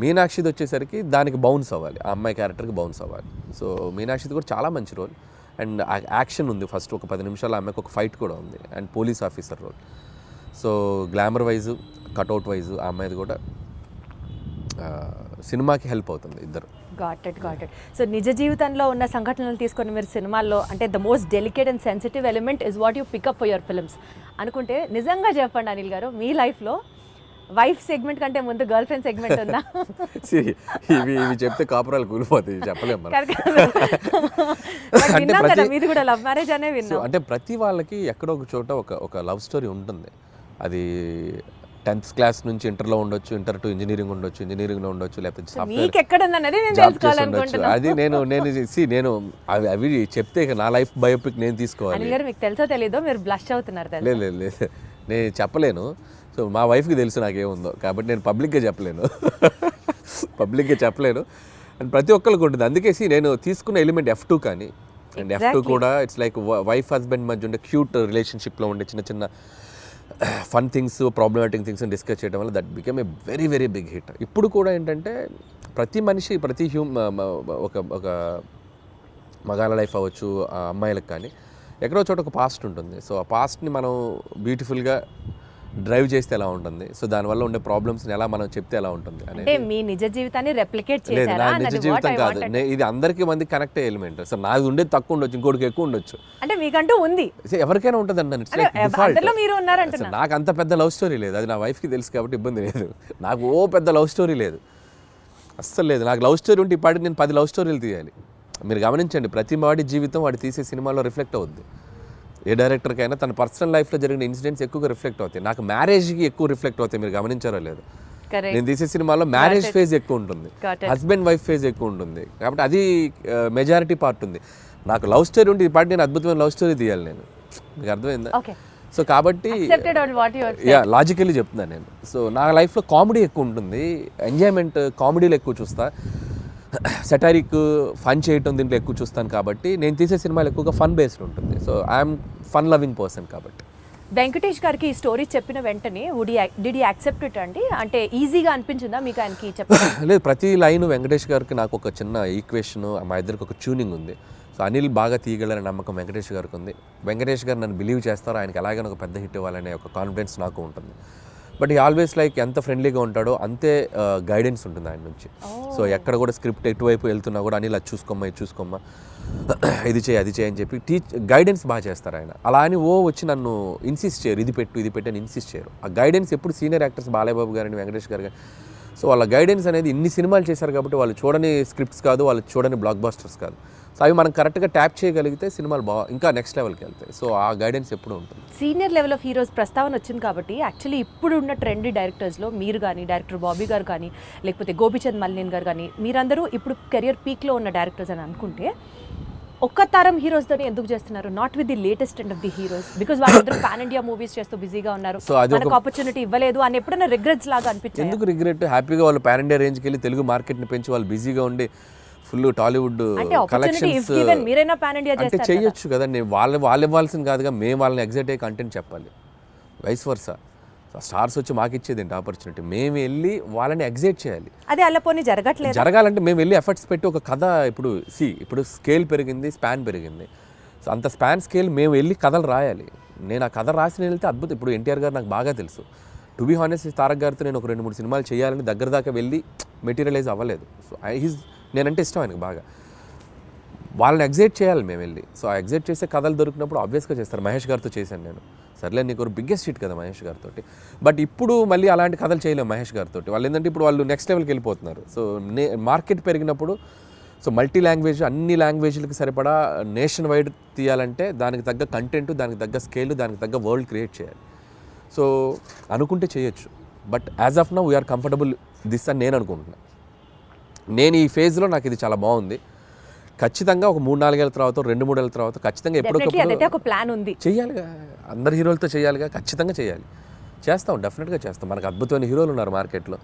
మీనాక్షిది వచ్చేసరికి దానికి బౌన్స్ అవ్వాలి, ఆ అమ్మాయి క్యారెక్టర్కి బౌన్స్ అవ్వాలి. సో మీనాక్షిది కూడా చాలా మంచి రోల్. అండ్ యాక్షన్ ఉంది, ఫస్ట్ ఒక 10 నిమిషాలు అమ్మాయికి ఒక ఫైట్ కూడా ఉంది. And police officer role. So glamour wise, cutout wise ఆ అమ్మాయిది కూడా సినిమాకి హెల్ప్ అవుతుంది ఇద్దరు.
Got it. సో నిజ జీవితంలో ఉన్న సంఘటనలు తీసుకొని మీరు సినిమాల్లో, అంటే the most delicate and sensitive element is what you pick up for your films అనుకుంటే, నిజంగా చెప్పండి అనిల్ గారు, మీ లైఫ్లో వైఫ్ సెగ్మెంట్ కంటే ముందు గర్ల్ ఫ్రెండ్ సెగ్మెంట్ ఉందా?
ఇవి చెప్తే కాపురాలు కూలిపోతాయి, చెప్పలేము.
మీది కూడా లవ్ మ్యారేజ్ అనే విన్నాం.
అంటే ప్రతి వాళ్ళకి ఎక్కడో ఒక చోట ఒక లవ్ స్టోరీ ఉంటుంది. అది 10th క్లాస్ నుంచి ఇంటర్లో ఉండొచ్చు, ఇంటర్ టు ఇంజనీరింగ్ ఉండొచ్చు, ఇంజనీరింగ్లో ఉండొచ్చు, లేకపోతే సాఫ్ట్వేర్
మీకు ఎక్కడ ఉందన్నది నేను
జాబ్ చేసి ఉండొచ్చు.
తెలుసుకోవాలనుకుంటున్నాను.
అది నేను అవి చెప్తే ఇక నా లైఫ్ బయోపిక్ నేను తీసుకోవాలి.
అనిల్ గారు మీకు తెలుసో తెలీదో మీరు బ్లష్ అవుతున్నారు తెలుసా?
లేదు నేను చెప్పలేను. సో మా వైఫ్కి తెలుసు నాకేముందో, కాబట్టి నేను పబ్లిక్గా చెప్పలేను. అండ్ ప్రతి ఒక్కరికి ఉంటుంది. అందుకే నేను తీసుకున్న ఎలిమెంట్ F2 కానీ, అండ్ F2 కూడా ఇట్స్ లైక్ వైఫ్ హస్బెండ్ మధ్య ఉండే క్యూట్ రిలేషన్షిప్లో ఉండే చిన్న చిన్న fun things, problematic things discuss చేయడం వల్ల that become a very very big hit. ఇప్పుడు కూడా ఏంటంటే ప్రతి మనిషి, ప్రతి ఒక మగాళ్ళ లైఫ్ అవ్వచ్చు, అమ్మాయిలకు కానీ ఎక్కడో చోట ఒక పాస్ట్ ఉంటుంది. సో ఆ పాస్ట్ని మనం బ్యూటిఫుల్గా డ్రైవ్ చేస్తే ఎలా ఉంటుంది, సో దానివల్ల ఉండే ప్రాబ్లమ్స్ని ఎలా మనం చెప్తే ఎలా ఉంటుంది
అంటే
అనేది.
మీ నిజ జీవితాన్ని రెప్లికేట్
లేదు,
చేశారా
నా నిజ జీవితం కాదు, ఇది అందరికీ మంది కనెక్ట్ అయ్యే ఎలిమెంట్. సో నాది ఉండేది తక్కువ ఉండొచ్చు, ఇంకోటికి ఎక్కువ ఉండొచ్చు,
అంటే మీకంటూ ఉంది.
ఎవరికైనా ఉంటుంది అన్న.
అందరిలో మీరు ఉన్నారంటున్నా.
నాకు అంత పెద్ద లవ్ స్టోరీ లేదు, అది నా వైఫ్కి తెలుసు కాబట్టి ఇబ్బంది లేదు. నాకు పెద్ద లవ్ స్టోరీ లేదు, అస్సలు లేదు. నాకు లవ్ స్టోరీ ఉంటే ఇప్పటికి నేను 10 లవ్ స్టోరీలు తీయాలి. మీరు గమనించండి, ప్రతి వాడి జీవితం వాడు తీసే సినిమాలో రిఫ్లెక్ట్ అవుద్ది. ఏ డైరెక్టర్కైనా తన పర్సనల్ లైఫ్లో జరిగిన ఇన్సిడెంట్స్ ఎక్కువగా రిఫ్లెక్ట్ అవుతాయి. నాకు మ్యారేజ్కి ఎక్కువ రిఫ్లెక్ట్ అవుతాయి, మీరు గమనించారో లేదు. నేను తీసే సినిమాలో మ్యారేజ్ ఫేజ్ ఎక్కువ ఉంటుంది, హస్బెండ్ వైఫ్ ఫేజ్ ఎక్కువ ఉంటుంది, కాబట్టి అది మెజారిటీ పార్ట్ ఉంది. నాకు లవ్ స్టోరీ ఉంటే ఈ పార్ట్ నేను అద్భుతమైన లవ్ స్టోరీ తీయాలి నేను. మీకు అర్థమైందా? సో కాబట్టి లాజికల్లీ చెప్తున్నాను నేను. సో నా లైఫ్లో కామెడీ ఎక్కువ ఉంటుంది, ఎంజాయ్మెంట్ కామెడీలో ఎక్కువ చూస్తా, సెటారిక్ ఫన్ చేయటం దీంట్లో ఎక్కువ చూస్తాను. కాబట్టి నేను తీసే సినిమాలు ఎక్కువగా ఫన్ బేస్డ్ ఉంటుంది. So I'm fun loving person. కాబట్టి
వెంకటేష్ గారికి ఈ స్టోరీ చెప్పిన వెంటనే డిడ్ యూ యాక్సెప్ట్ ఇట్ అండి? అంటే ఈజీగా అనిపించిందా మీకు ఆయనకి చెప్పడం?
లేదు, ప్రతి లైన్ వెంకటేష్ గారికి నాకు ఒక చిన్న ఈక్వేషన్, మా ఇద్దరికి ఒక ట్యూనింగ్ ఉంది. సో అనిల్ బాగా తీయగలనే నమ్మకం వెంకటేష్ గారికి ఉంది. వెంకటేష్ గారు నన్ను బిలీవ్ చేస్తారో, ఆయనకి ఎలాగైనా ఒక పెద్ద హిట్ ఇవ్వాలనే ఒక కాన్ఫిడెన్స్ నాకు ఉంటుంది. బట్ ఈ ఆల్వేస్ లైక్ ఎంత ఫ్రెండ్లీగా ఉంటాడో అంతే గైడెన్స్ ఉంటుంది ఆయన నుంచి. సో ఎక్కడ కూడా స్క్రిప్ట్ ఎటువైపు వెళ్తున్నా కూడా అనిల్ అది చూసుకోమ్మా, ఇది చూసుకోమ్మా, ఇది చేయి, అది చేయి అని చెప్పి గైడెన్స్ బాగా చేస్తారు ఆయన. అలా అని వచ్చి నన్ను ఇన్సిస్ట్ చేయరు, ఇది పెట్టు అని ఇన్సిస్ట్ చేయరు. ఆ గైడెన్స్ ఎప్పుడు సీనియర్ యాక్టర్స్ బాలయ్యబాబు గారిని, వెంకటేష్ గారు కానీ, సో వాళ్ళ గైడెన్స్ అనేది ఇన్ని సినిమాలు చేశారు కాబట్టి వాళ్ళు చూడని స్క్రిప్ట్స్ కాదు, వాళ్ళు చూడని బ్లాక్ బాస్టర్స్ కాదు. సో అవి మనం కరెక్ట్గా ట్యాప్ చేయగలిగితే సినిమాలు ఇంకా నెక్స్ట్ లెవెల్కి వెళ్తాయి. సో ఆ గైడెన్స్ ఎప్పుడు ఉంటుంది.
సీనియర్ లెవెల్ ఆఫ్ హీరోస్ ప్రస్తావన వచ్చింది కాబట్టి యాక్చువల్లీ ఇప్పుడు ఉన్న ట్రెండీ డైరెక్టర్స్లో మీరు కానీ, డైరెక్టర్ బాబీ గారు కానీ, లేకపోతే గోపిచంద్ మల్లిన్ గారు కానీ, మీరందరూ ఇప్పుడు కెరియర్ పీక్లో ఉన్న డైరెక్టర్స్ అని అనుకుంటే ఒక్క తరం హీరోస్తోనే ఎందుకు చేస్తున్నారు, not with the latest and of the heroes? Because వాళ్ళందరూ పాన్ ఇండియా మూవీస్ చేస్తూ బిజీగా ఉన్నారు, మనకు ఆపర్చునిటీ ఇవ్వలేదు అని ఎప్పుడైనా రిగ్రెట్స్ లాగా అనిపించింది?
ఎందుకు రిగ్రెట్? హ్యాపీగా వాళ్ళు పాన్ ఇండియా రేంజ్కి వెళ్ళి తెలుగు మార్కెట్ని పెంచి వాళ్ళు బిజీగా ఉండి ఫుల్ టాలీవుడ్ కలెక్షన్స్ అంటే చేయొచ్చు కదండి. వాళ్ళు ఇవ్వాల్సింది కాదుగా, మేము వాళ్ళని ఎగ్జైట్ అయ్యే కంటెంట్ చెప్పాలి. వైస్ వర్సా, స్టార్స్ వచ్చి మాకు ఇచ్చేది ఏంటి ఆపర్చునిటీ? మేము వెళ్ళి వాళ్ళని ఎగ్జైట్ చేయాలి.
అదే అలా పోనీ
జరగాలంటే మేము వెళ్ళి ఎఫర్ట్స్ పెట్టి ఒక కథ, ఇప్పుడు స్కేల్ పెరిగింది, స్పాన్ పెరిగింది. సో అంత స్పాన్ స్కేల్ మేము వెళ్ళి కథలు రాయాలి. నేను ఆ కథ రాసి వెళ్తే అద్భుతం. ఇప్పుడు ఎన్టీఆర్ గారు నాకు బాగా తెలుసు. టు బీ హానెస్ట్, తారక్ గారితో నేను ఒక 2-3 సినిమాలు చేయాలని దగ్గర దాకా వెళ్ళి మెటీరియలైజ్ అవ్వలేదు. సో నేనంటే ఇష్టం ఆయనకు బాగా. వాళ్ళని ఎగ్జైట్ చేయాలి మేము వెళ్ళి. సో ఆ ఎగ్జైట్ చేసే కథలు దొరికినప్పుడు ఆబ్వియస్గా చేస్తారు. మహేష్ గారితో చేశాను నేను. సర్లే, నీకు ఒక బిగ్గెస్ట్ హిట్ కదా మహేష్ గారితో. బట్ ఇప్పుడు మళ్ళీ అలాంటి కథలు చేయలేము మహేష్ గారితో. వాళ్ళు ఏంటంటే ఇప్పుడు వాళ్ళు నెక్స్ట్ లెవెల్కి వెళ్ళిపోతున్నారు. సో మార్కెట్ పెరిగినప్పుడు, సో మల్టీ లాంగ్వేజ్, అన్ని లాంగ్వేజ్లకి సరిపడా నేషన్ వైడ్ తీయాలంటే దానికి తగ్గ కంటెంట్, దానికి తగ్గ స్కేల్, దానికి తగ్గ వరల్డ్ క్రియేట్ చేయాలి. సో అనుకుంటే చేయొచ్చు. But as of now we're comfortable this అని నేను అనుకుంటున్నాను. నేను ఈ ఫేజ్లో నాకు ఇది చాలా బాగుంది. ఖచ్చితంగా ఒక 3-4 ఏళ్ళ తర్వాత, 2-3 ఏళ్ళ తర్వాత ఖచ్చితంగా ఎప్పుడొకప్పుడు
ప్లాన్ ఉంది,
చేయాలిగా. అందరు హీరోలతో చేయాలిగా, ఖచ్చితంగా చేయాలి. చేస్తాం, డెఫినెట్గా చేస్తాం. మనకు అద్భుతమైన హీరోలు ఉన్నారు మార్కెట్లో.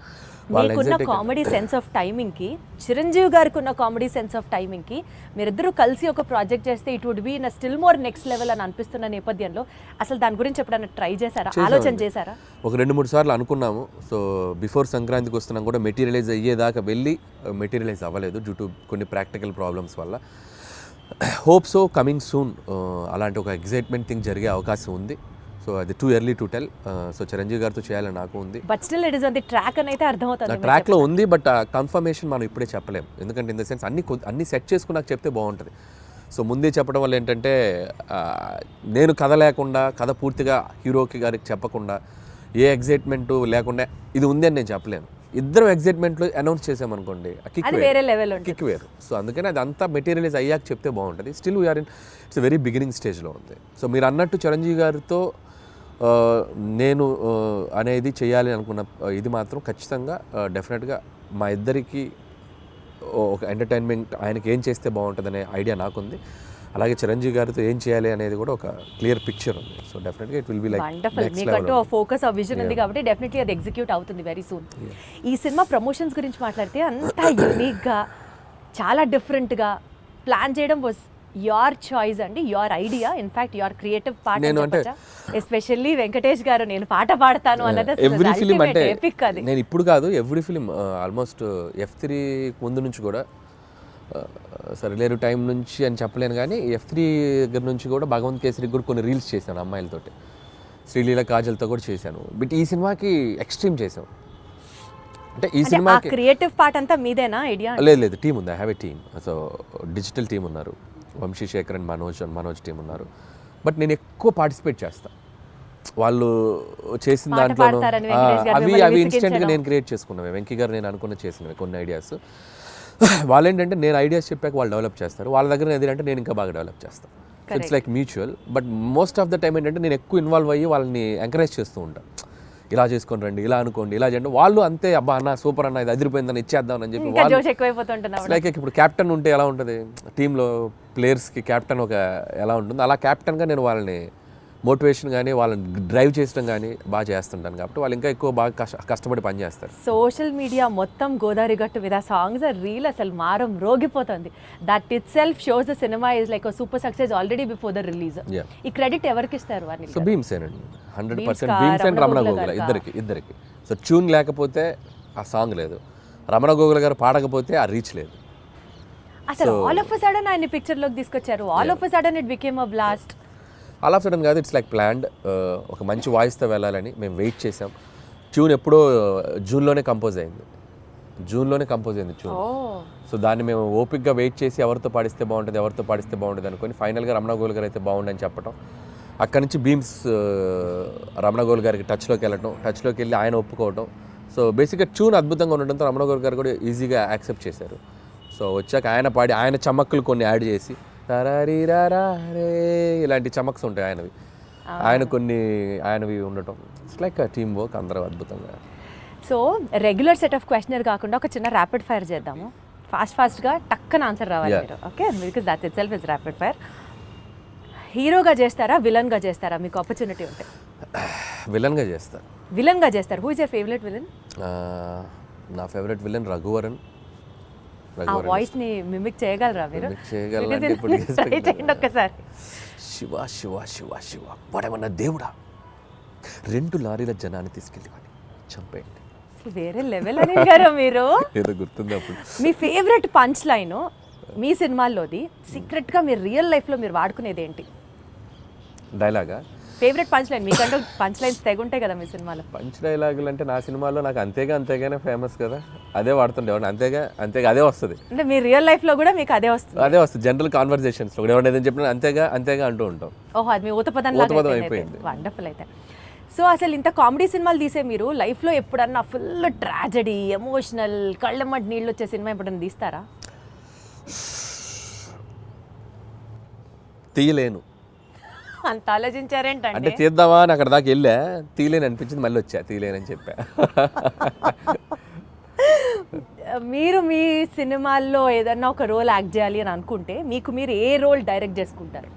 మీకున్న కామెడీ సెన్స్ ఆఫ్ టైమింగ్కి, చిరంజీవి గారికి ఉన్న కామెడీ సెన్స్ ఆఫ్ టైమింగ్కి మీరిద్దరూ కలిసి ఒక ప్రాజెక్ట్ చేస్తే it would be in still more next level అని అనిపిస్తున్న నేపథ్యంలో అసలు దాని గురించి ఎప్పుడైనా ట్రై చేశారా, ఆలోచన చేశారా?
ఒక 2-3 సార్లు అనుకున్నాము. సో బిఫోర్ సంక్రాంతికి వస్తున్నాం కూడా మెటీరియలైజ్ అయ్యేదాకా వెళ్ళి మెటీరియలైజ్ అవ్వలేదు డ్యూ టు కొన్ని ప్రాక్టికల్ ప్రాబ్లమ్స్ వల్ల. హోప్ సో కమింగ్ సూన్ అలాంటి ఒక ఎగ్జైట్మెంట్ థింగ్ జరిగే అవకాశం ఉంది. సో అది too early to tell. So Chiranjeevi గారితో చేయాలని నాకు ఉంది.
But still it is on the track అని అయితే అర్థమవుతుంది.
ట్రాక్లో ఉంది, బట్ కన్ఫర్మేషన్ మనం ఇప్పుడే చెప్పలేము. ఎందుకంటే ఇన్ ద సెన్స్ అన్ని సెట్ చేసుకుని నాకు చెప్తే బాగుంటుంది. సో ముందే చెప్పడం వల్ల ఏంటంటే నేను కథ లేకుండా, కథ పూర్తిగా హీరోకి గారికి చెప్పకుండా, ఏ ఎగ్జైట్మెంట్ లేకుండా ఇది ఉంది అని నేను చెప్పలేను. ఇద్దరం ఎగ్జైట్మెంట్లో అనౌన్స్ చేసామనుకోండి, కిక్ వేరు. సో అందుకని అది అంతా మెటీరియలైజ్ అయ్యాక చెప్తే బాగుంటుంది. Still we're in it's very beginning స్టేజ్లో ఉంది. సో మీరు అన్నట్టు చిరంజీవి గారితో నేను అనేది చేయాలి అనుకున్న ఇది మాత్రం ఖచ్చితంగా డెఫినెట్గా మా ఇద్దరికి ఒక ఎంటర్టైన్మెంట్, ఆయనకి ఏం చేస్తే బాగుంటుందనే ఐడియా నాకుంది. అలాగే చిరంజీవి గారితో ఏం చేయాలి అనేది కూడా ఒక క్లియర్ పిక్చర్ ఉంది. సో డెఫినెట్గా it will be like
wonderful. మీకంటూ ఫోకస్ ఆ విజన్ ఉంది కాబట్టి డెఫినెట్లీ అది ఎగ్జిక్యూట్ అవుతుంది వెరీ సూన్. ఈ సినిమా ప్రమోషన్స్ గురించి మాట్లాడితే అంతా యూనిక్గా, చాలా డిఫరెంట్గా ప్లాన్ చేయడం వాజ్ యువర్ చాయిస్ అండి, your idea, in fact your creative part. Especially Venkatesh గారు నేను పాట పాడతాను అన్నది
ఎవ్రీ ఫిలిం అంటే
ఎపిక్. అది
నేను ఇప్పుడు కాదు, ఎవ్రీ ఫిలిం ఆల్మోస్ట్ F3 ముందు నుంచి కూడా, సరిలేరు టైం నుంచి అని చెప్పలేను కానీ F3 దగ్గర నుంచి కూడా భగవంత్ కేసరికి కూడా కొన్ని రీల్స్ చేశాను అమ్మాయిలతోటి, శ్రీలీల కాజల్తో కూడా చేశాను. బట్ ఈ సినిమాకి ఎక్స్ట్రీమ్ చేసాం. అంటే ఈ సినిమాకి
క్రియేటివ్ పార్ట్ అంతా మీదేనా ఐడియా?
లేదు, టీం ఉంది. I have a team. So digital team ఉన్నారు, వంశీ శేఖర్ అండ్ మనోజ్ టీం ఉన్నారు. బట్ నేను ఎక్కువ పార్టిసిపేట్ చేస్తాను. వాళ్ళు చేసిన దాంట్లో అవి ఇన్స్టెంట్గా నేను క్రియేట్ చేసుకున్నాను. వెంకీ గారు నేను అనుకున్న చేసినవి కొన్ని ఐడియాస్. వాళ్ళు ఏంటంటే నేను ఐడియాస్ చెప్పాక వాళ్ళు డెవలప్ చేస్తారు, వాళ్ళ దగ్గర ఏదంటే నేను ఇంకా బాగా డెవలప్ చేస్తాను. It's like mutual. But most of the time ఏంటంటే నేను ఎక్కువ ఇన్వాల్వ్ అయ్యి వాళ్ళని ఎంకరేజ్ చేస్తూ ఉంటాను. ఇలా చేసుకొని రండి, ఇలా అనుకోండి, ఇలా చేయండి. వాళ్ళు అంతే, అబ్బా అన్న సూపర్ అన్న, ఇది అదిరిపోయిందని ఇచ్చేద్దాం అని చెప్పి వాళ్ళు లైక్ ఇప్పుడు క్యాప్టెన్ ఉంటే ఎలా ఉంటుంది టీంలో, ప్లేయర్స్కి క్యాప్టెన్ ఒక ఎలా ఉంటుంది, అలా క్యాప్టెన్గా నేను వాళ్ళని మోటివేషన్ కానీ వాళ్ళని డ్రైవ్ చేయడం కానీ బాగా చేస్తుంటాను. కాబట్టి వాళ్ళు ఇంకా ఎక్కువ బాగా కష్టపడి పని చేస్తారు.
సోషల్ మీడియా మొత్తం గోదావరి గట్టు మీద సాంగ్స్ రీల్ అసలు మారం రోగిపోతుంది. That itself shows the cinema is like super success already before the release. ఈ క్రెడిట్ ఎవరికి ఇస్తారు?
సో భీమ్సేనండి, 100% భీమ్స్ అండ్ రమణ గోగుల ఇద్దరికి. సో ట్యూన్ లేకపోతే ఆ సాంగ్ లేదు, రమణ గోగుల గారు పాడకపోతే ఆ రీచ్ లేదు.
అసలు ఆల్ ఆఫ్ అ సడన్ ఆయన పిక్చర్లోకి తీసుకొచ్చారు. All of a sudden it became a blast.
All of sudden కాదు, ఇట్స్ లైక్ ప్లాన్డ్. ఒక మంచి వాయిస్తో వెళ్ళాలని మేము వెయిట్ చేసాం. ట్యూన్ ఎప్పుడో జూన్లోనే కంపోజ్ అయింది ట్యూన్. సో దాన్ని మేము ఓపిక్గా వెయిట్ చేసి ఎవరితో పాడిస్తే బాగుంటుంది అనుకొని ఫైనల్గా రమణ గోల్ గారు అయితే బాగుండని చెప్పడం. అక్కడి నుంచి భీమ్స్ రమణ గోల్ గారికి టచ్లోకి వెళ్ళి ఆయన ఒప్పుకోవడం. సో బేసిక్గా ట్యూన్ అద్భుతంగా ఉండడంతో రమణ గోల్ గారు కూడా ఈజీగా యాక్సెప్ట్ చేశారు. సో వచ్చాక ఆయన పాడి ఆయన చమక్కులు కొన్ని యాడ్ చేసి రే ఇలాంటి చమక్స్ ఉంటాయి ఆయనవి ఉండటం. ఇట్స్ లైక్ టీమ్ వర్క్, అందరూ అద్భుతంగా.
So regular set of questionnaire కాకుండా ఒక చిన్న ర్యాపిడ్ ఫైర్ చేద్దాము. ఫాస్ట్గా టక్కన ఆన్సర్ రావాలి మీరు. Okay, because that it self is rapid fire. హీరోగా చేస్తారా, విలన్గా చేస్తారా? మీకు ఆపర్చునిటీ ఉంటే
విలన్గా చేస్తారు.
Who is your favourite villain?
నా ఫేవరెట్ విలన్ రఘువరన్.
ఆ వాయిస్ ని మిమిక్ చేయగలరా మీరు? ఒక్కసారి.
శివ శివ శివ శివ వాడేమన్నా దేవుడా, 2 లారీల జనాన్ని తీసుకెళ్ళి చంపేయండి.
వేరే లెవెల్ అని గారు మీరు.
ఏదో గుర్తుంది అప్పుడు.
మీ ఫేవరెట్ పంచ్ లైన్ మీ సినిమాల్లోది, సీక్రెట్ గా మీరు రియల్ లైఫ్ లో మీరు వాడుకునేది ఏంటి?
డైలాగా?
ఫేవరెట్ పంచ్ లైన్ మీకంటూ పంచ్ లైన్స్ తెగుంటాయి కదా మీ సినిమాలో.
పంచ్ డైలాగులు అంటే నా సినిమాలో నాకు అంతేగానే ఫేమస్ కదా, అదే వాడుతుండేవాడిని. అంతేగా అదే వస్తుంది.
అంటే మీ రియల్ లైఫ్ లో కూడా మీకు అదే వస్తుంది
జనరల్ కాన్వర్సేషన్స్ లో ఎవరైనా ఏదైనా చెప్పినా అంతేగా అంటూ ఉంటాం.
ఓహో, అది మీ ఊతపదం అయిపోయింది. వండర్ఫుల్. అయితే సో అసలు ఇంత కామెడీ సినిమాలు తీసే మీరు లైఫ్లో ఎప్పుడన్నా ఫుల్ ట్రాజడీ, ఎమోషనల్, కళ్ళమ్మటి నీళ్ళు వచ్చే సినిమా ఎప్పుడన్నా తీస్తారా?
తీయలేను.
అంత ఆలోచించారేంటంటే?
అంటే తీద్దామా అని అక్కడ దాకా వెళ్ళా, తీయలేని అనిపించింది, మళ్ళీ వచ్చా, తీయలేనని చెప్పా.
మీరు మీ సినిమాల్లో ఏదన్నా ఒక రోల్ యాక్ట్ చేయాలి అని అనుకుంటే మీకు మీరు ఏ రోల్ డైరెక్ట్ చేసుకుంటారు?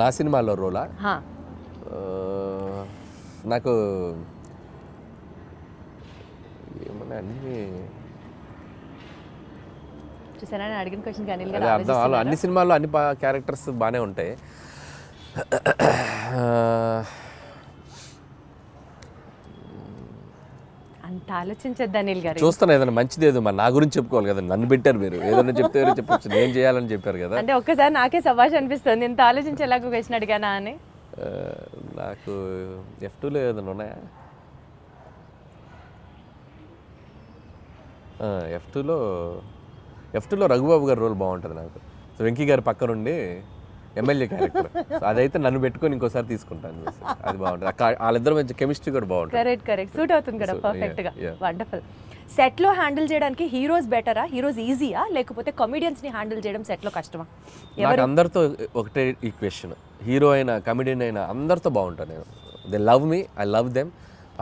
నా సినిమాలో రోలా? నాకు ఏమన్నా అన్ని
చూసారా అడిగిన క్వశ్చన్
అర్థం. అన్ని సినిమాల్లో అన్ని క్యారెక్టర్స్ బాగానే ఉంటాయి.
అంత ఆలోచించద్దు అనిల్ గారు.
చూస్తాను ఏదైనా మంచిది, ఏదో మరి నా గురించి చెప్పుకోవాలి కదా, నన్ను పెట్టారు మీరు, ఏదైనా చెప్తే చెప్పచ్చు, నేను చేయాలని చెప్పారు కదా.
అంటే ఒక్కసారి నాకే సభాష్ అనిపిస్తుంది, ఇంత ఆలోచించి ఎలాగో క్వశ్చన్ అడిగానా అని.
నాకు F2లో ఏదైనా ఉన్నాయా? F2లో రఘుబాబు గారి రోల్ బాగుంటుంది నాకు. సో వెంకీ గారి పక్క నుండి ఎమ్మెల్యే క్యారెక్టర్, అదైతే నన్ను పెట్టుకొని ఇంకోసారి తీసుకుంటాను. అది బాగుంటుంది, వాళ్ళిద్దరు మంచి కెమిస్ట్రీ కూడా బాగుంటుంది.
కరెక్ట్ సూట్ అవుతుంది కదా పర్ఫెక్ట్గా. వండర్ఫుల్. సెట్లో హ్యాండిల్ చేయడానికి హీరోస్ బెటరా, హీరోస్ ఈజీయా, లేకపోతే కమెడియన్స్ని హ్యాండిల్ చేయడం సెట్లో కష్టమా?
నాకు అందరితో ఒకటే ఈ క్వశ్చన్. హీరో అయినా కమెడియన్ అయినా అందరితో బాగుంటాను నేను. They love me, I love them.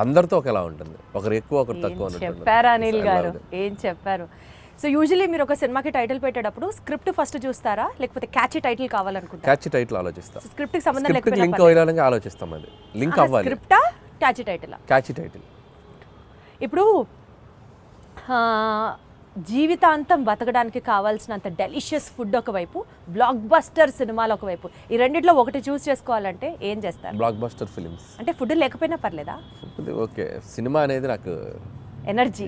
అందరితో ఒకలా ఉంటుంది, ఒకరు ఎక్కువ ఒకరు తక్కువ
ఏం చెప్పారు అనిల్ గారు, ఏం చెప్పారు. సో యూజువలీ మీరు ఒక సినిమాకి టైటిల్ పెట్టేటప్పుడు స్క్రిప్ట్ ఫస్ట్ చూస్తారా, లేకపోతే క్యాచీ టైటిల్ కావాలనుకుంటారా?
క్యాచ్ టైటిల్ ఆలోచిస్తాం,
స్క్రిప్ట్ కి సంబంధం
స్క్రిప్ట్
లేకపోయినా
లింక్ అవ్వాలని ఆలోచిస్తాం. అది లింక్ అవ్వాలి.
స్క్రిప్టా క్యాచీ టైటిల్?
Catch title.
ఇప్పుడు జీవితాంతం బతకడానికి కావాల్సినంత డెలిషియస్ ఫుడ్ ఒకవైపు, బ్లాక్ బస్టర్ సినిమాలు ఒకవైపు, ఈ రెండిట్లో ఒకటి చూస్ చేసుకోవాలంటే ఏం చేస్తారు?
Block buster films.
అంటే ఫుడ్ లేకపోయినా పర్లేదా?
ఓకే, సినిమా అనేది నాకు
ఎనర్జీ,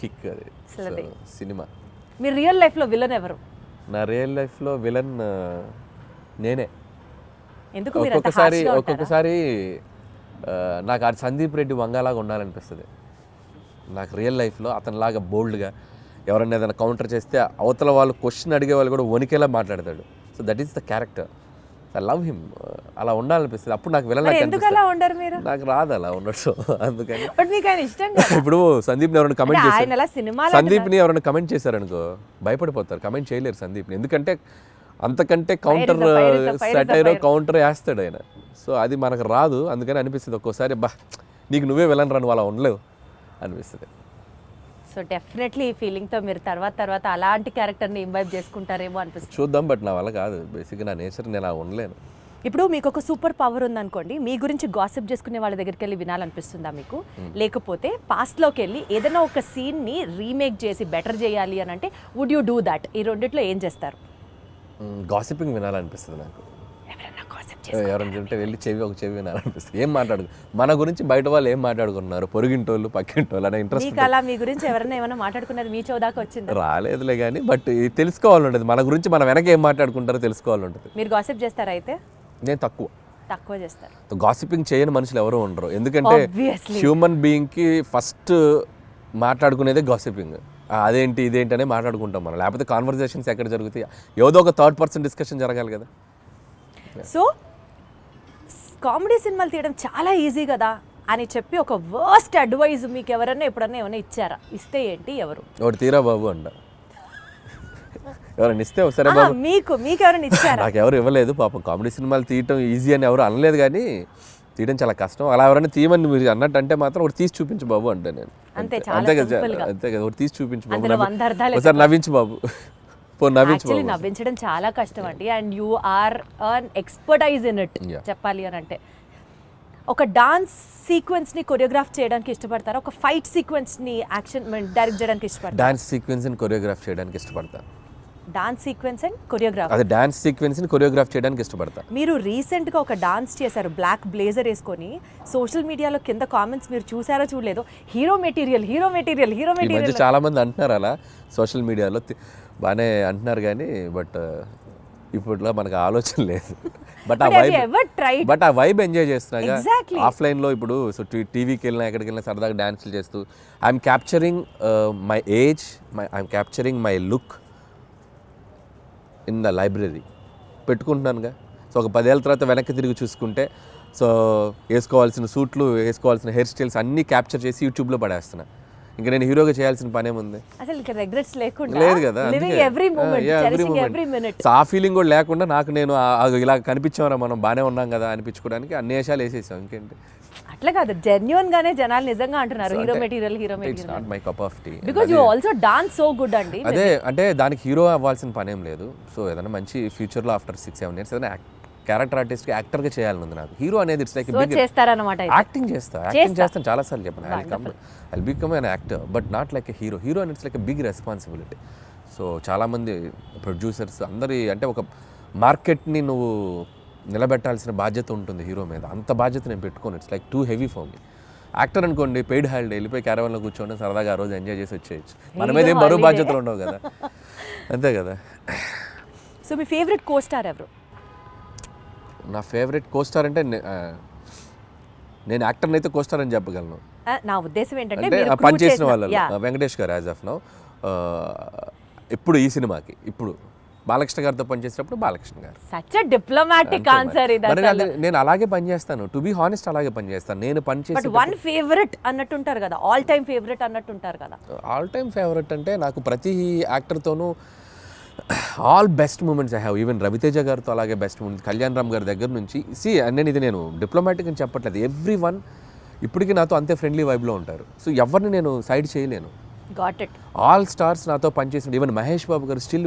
కిక్. అది
అసలు
సినిమా.
మీరు రియల్ లైఫ్లో విలన్ ఎవరు?
నా రియల్ లైఫ్లో విలన్ నేనే.
ఎందుకు మీరు అంత harshగా ఉంటారా?
ఒక్కొక్కసారి నాకు ఆ సందీప్ రెడ్డి వంగలాగా ఉండాలనిపిస్తుంది. నాకు రియల్ లైఫ్లో అతనిలాగా బోల్డ్గా ఎవరైనా ఏదైనా కౌంటర్ చేస్తే అవతల వాళ్ళు క్వశ్చన్ అడిగే వాళ్ళు కూడా వణికేలా మాట్లాడతాడు. So that is the character. I love him. అలా ఉండాలనిపిస్తుంది. అప్పుడు నాకు విలన్
ఎందుకు అలా ఉండరు మీరు?
నాకు రాదు అలా ఉండడు. అందుకని
బట్ మీకు ఆయన ఇష్టం కదా.
ఇప్పుడు సందీప్ని ఎవరైనా కమెంట్
ఆయన
చేశారు,
అలా సినిమాలు
సందీప్ని ఎవరైనా కమెంట్ చేశారనుకో భయపడిపోతారు, కమెంట్ చేయలేరు సందీప్ని. ఎందుకంటే అంతకంటే కౌంటర్ సెటైరో కౌంటర్ వేస్తాడు ఆయన. సో అది మనకు రాదు. అందుకని అనిపిస్తుంది ఒక్కోసారి, బా నీకు నువ్వే విలన్ రా, నువ్వు అలా ఉండలేవు అనిపిస్తుంది.
సో డెఫినెట్లీ ఈ ఫీలింగ్తో మీరు తర్వాత అలాంటి క్యారెక్టర్ని ఇంబైబ్ చేసుకుంటారేమో అనిపిస్తుంది.
చూద్దాం, బట్ నా వల్ల కాదు. బేసిక్గా నా నేచర్, నేను అలా ఉండలేను.
ఇప్పుడు మీకు ఒక సూపర్ పవర్ ఉందనుకోండి, మీ గురించి గాసిప్ చేసుకునే వాళ్ళ దగ్గరికి వెళ్ళి వినాలనిపిస్తుందా మీకు? లేకపోతే పాస్ట్లోకి వెళ్ళి ఏదైనా ఒక సీన్ని రీమేక్ చేసి బెటర్ చేయాలి అని అంటే వుడ్ యూ డూ దాట్? ఈ రెండిట్లో ఏం చేస్తారు?
గాసిపింగ్ వినాలనిపిస్తుంది నాకు.
ఎవరైనా గాసిప్
ఎవరైనా చెప్తే వెళ్ళి ఒక చెవి వినాలనిపిస్తుంది. ఏం మాట్లాడు, మన గురించి బయట వాళ్ళు ఏం మాట్లాడుకున్నారు, పొరుగింటోళ్ళు పక్కింటోళ్ళు అనే ఇంట్రెస్ట్.
మీకు అలా మీ గురించి ఎవరైనా ఏమైనా మాట్లాడుకున్నది మీ చౌదాకా వచ్చింది?
రాలేదులే కానీ, బట్ తెలుసుకోవాలి ఉంటుంది. మన గురించి మన వెనక ఏం మాట్లాడుకుంటారో తెలుసుకోవాలి ఉంటుంది.
మీరు గాసిప్ చేస్తారా? అయితే
నేను తక్కువ
చేస్తారు.
గాసిపింగ్ చేయని మనుషులు ఎవరు ఉండరు. ఎందుకంటే
Obviously.
హ్యూమన్ బీయింగ్కి ఫస్ట్ మాట్లాడుకునేదే గాసిపింగ్. అదేంటి ఇదేంటి అనే మాట్లాడుకుంటాం మనం. లేకపోతే కాన్వర్జేషన్స్ ఎక్కడ జరుగుతాయి, ఏదో ఒక థర్డ్ పర్సన్ డిస్కషన్ జరగాలి కదా.
సో కామెడీ సినిమాలు తీయడం చాలా ఈజీ కదా అని చెప్పి ఒక వర్స్ట్ అడ్వైజ్ మీకు ఎవరైనా ఎప్పుడన్నా ఏమైనా ఇచ్చారా? ఇస్తే ఏంటి, ఎవరు?
ఒకటి తీరా బాబు అంట. ఎవరైనా ఇస్తే సరే బాబు.
మీకు ఎవరైనా ఇచ్చారా?
నాకు ఎవరు ఇవ్వలేదు పాపం. కామెడీ సినిమాలు తీయటం ఈజీ అని ఎవరు అనలేదు, కానీ తీయడం చాలా కష్టం. అలా ఎవరైనా తీయమని మీరు అన్నట్టు అంటే మాత్రం ఒకటి తీసి చూపించు బాబు అంటే నేను
అంతే
అంతే కదా, ఒకటి తీసి చూపించు బాబు, ఒకసారి నవ్వించు బాబు, నవ్వించు బాబు.
నవ్వించడం చాలా కష్టం అండి. And you are an expertise in it చెప్పాలి అని అంటే. ఒక డాన్స్ సీక్వెన్స్ ని కొరియోగ్రాఫ్ చేయడానికి ఇష్టపడతారా? ఒక ఫైట్ సీక్వెన్స్ ని యాక్షన్ డైరెక్ట్ చేయడానికి ఇష్టపడతారా?
డాన్స్ సీక్వెన్స్ ని కొరియోగ్రాఫ్ చేయడానికి ఇష్టపడతా.
Dance sequence and choreograph.
అదే డాన్స్ సీక్వెన్స్ ని కొరియోగ్రాఫ్ చేయడానికి ఇష్టపడతా.
మీరు రీసెంట్ గా ఒక డాన్స్ చేశారు బ్లాక్ బ్లేజర్ వేసుకొని. సోషల్ మీడియాలో కింద కామెంట్స్ మీరు చూసారో చూడలేదో, hero material hero material hero
ఈ మధ్య
మెటీరియల్.
చాలా మంది అంటున్నారు అలా సోషల్ మీడియాలో, బాగానే అంటున్నారు కానీ బట్ ఇప్పట్లో మనకు ఆలోచన లేదు. బట్ ఆ వైబ్ ఎంజాయ్ చేస్తున్నా ఆఫ్లైన్లో. ఇప్పుడు సో టీవీకి వెళ్ళినా ఎక్కడికి వెళ్ళినా సరదాగా డాన్సులు చేస్తూ I'm capturing my age, I'm capturing my look in the library పెట్టుకుంటున్నానుగా. సో ఒక 10 ఏళ్ళ తర్వాత వెనక్కి తిరిగి చూసుకుంటే, సో వేసుకోవాల్సిన సూట్లు, వేసుకోవాల్సిన హెయిర్ స్టైల్స్ అన్నీ క్యాప్చర్ చేసి యూట్యూబ్లో పడేస్తున్నా. ఇంకా నేను హీరోగా చేయాల్సిన పనేముంది?
అసలు ఇక్కడ రిగ్రెట్స్ లేకుండా
లేదు కదా.
Every moment.
సో ఆ ఫీలింగ్ కూడా లేకుండా నాకు నేను ఇలా కనిపించామరా మనం బాగానే ఉన్నాం కదా అనిపించుకోవడానికి అన్ని వేషాలు వేసేసాం. ఇంకేంటి,
అట్లా కాదు, జెన్యున్ గానే జనాలు నిజంగా అంటున్నారు hero material hero
it's
material.
Not my cup of tea.
Because you also dance so good అండి.
అదే అంటే దానికి హీరో అవ్వాల్సిన పనేం లేదు. సో ఏదైనా మంచి ఫ్యూచర్లో ఆఫ్టర్ 6-7 years ఏదైనా క్యారెక్టర్ ఆర్టిస్ట్ యాక్టర్గా చేయాలని ఉంది నాకు. హీరో అనేది ఇట్స్ లైక్
చేస్తారన్నమాట.
యాక్టింగ్ చేస్తాను చాలాసార్లు చెప్పాను. I'll become an actor but not like a hero. Hero అని it's like a big responsibility. So చాలామంది ప్రొడ్యూసర్స్ అందరి అంటే ఒక మార్కెట్ని నువ్వు నిలబెట్టాల్సిన బాధ్యత ఉంటుంది హీరో మీద. అంత బాధ్యత నేను పెట్టుకోను. It's like too heavy for me. Actor అనుకోండి, పెయిడ్ హాలిడే, వెళ్ళిపోయి క్యారవాన్లో కూర్చోండి, సరదాగా ఆ రోజు ఎంజాయ్ చేసి వచ్చేయచ్చు. మన మీద ఏం బరువు బాధ్యతలు ఉండవు కదా, అంతే కదా.
సో మీ ఫేవరెట్ కో స్టార్ ఎవరు?
నా ఫేవరెట్ కోస్టార్ అంటే నేను యాక్టర్ని అయితే కోస్టార్ అని చెప్పగలను.
నా ఉద్దేశం ఏంటంటే
పనిచేసిన వాళ్ళు వెంకటేష్ గారు యాజ్ ఆఫ్ నౌ. ఇప్పుడు ఈ సినిమాకి ఇప్పుడు బాలకృష్ణ గారితో పనిచేసినప్పుడు బాలకృష్ణ గారు.
సచ్ ఎ డిప్లొమాటిక్ ఆన్సర్ ఇది.
నేను అలాగే పనిచేస్తాను, టు బి హానెస్ట్ అలాగే పనిచేస్తాను. నేను పనిచేసి
వన్ ఫేవరెట్ అన్నట్టుంటారు కదా, ఆల్ టైమ్ ఫేవరెట్ అన్నట్టుంటారు కదా.
ఆల్ టైమ్ ఫేవరెట్ అంటే నాకు ప్రతి యాక్టర్తోనూ all best moments I have. Even Ravi Teja గారితో అలాగే బెస్ట్ మూమెంట్స్, కళ్యాణ్ రామ్ గారి దగ్గర నుంచి. నేను డిప్లొమాటిక్ అని చెప్పట్లేదు, ఎవ్రీ వన్ ఇప్పటికీ నాతో అంతే ఫ్రెండ్లీ వైబ్లో ఉంటారు. సో ఎవరిని నేను సైడ్ చేయలేను.
Got it.
ఆల్ స్టార్స్ నాతో పనిచేసిన, ఈవెన్ మహేష్ బాబు గారు స్టిల్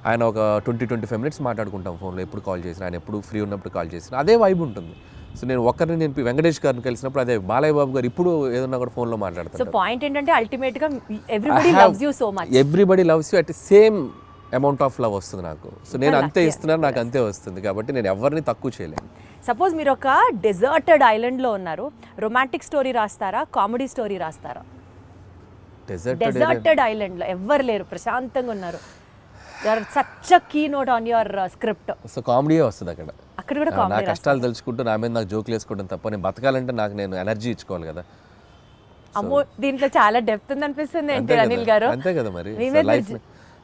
ఆయన ఒక 20-25 మినిట్స్ మాట్లాడుకుంటాం ఫోన్లో, ఎప్పుడు కాల్ చేసిన, ఆయన ఎప్పుడు ఫ్రీ ఉన్నప్పుడు కాల్ చేసిన అదే వైబ్ ఉంటుంది. సో నేను వెంకటేష్ గారిని కలిసినప్పుడు అదే, బాలయ్య బాబు గారు ఇప్పుడు ఏదన్నా కూడా ఫోన్లో
సో
మాట్లాడతారు.
పాయింట్ ఏంటంటే అల్టిమేట్ గా everybody loves you so much.
Everybody loves you at same amount of love వస్తుంది నాకు. సో నేను అంతే ఇస్తున్నాను, నాకు అంతే వస్తుంది. కాబట్టి నేను ఎవరిని తక్కువ చేయలేను.
సపోజ్ మీరు ఒక డెజర్టెడ్ ఐలాండ్లో ఉన్నారు, రొమాంటిక్ స్టోరీ రాస్తారా, కామెడీ స్టోరీ రాస్తారా? డెజర్టెడ్ ఐలాండ్లో ఎవ్వరు లేరు, ప్రశాంతంగా ఉన్నారు, such a key note on your script.
So కామెడీయే వస్తుంది అక్కడ.
అక్కడ కూడా
నా
కామెడీ.
కష్టాలు తెలుసుకుంటూ నా మీద నాకు జోకులు వేసుకోవడం తప్ప, నేను బతకాలంటే నాకు నేను ఎనర్జీ ఇచ్చుకోవాలి కదా.
అమ్మో, దీంట్లో చాలా డెప్త్ ఉంది అనిపిస్తుంది ఏంటి అనిల్ గారు?
అంతే కదా మరి.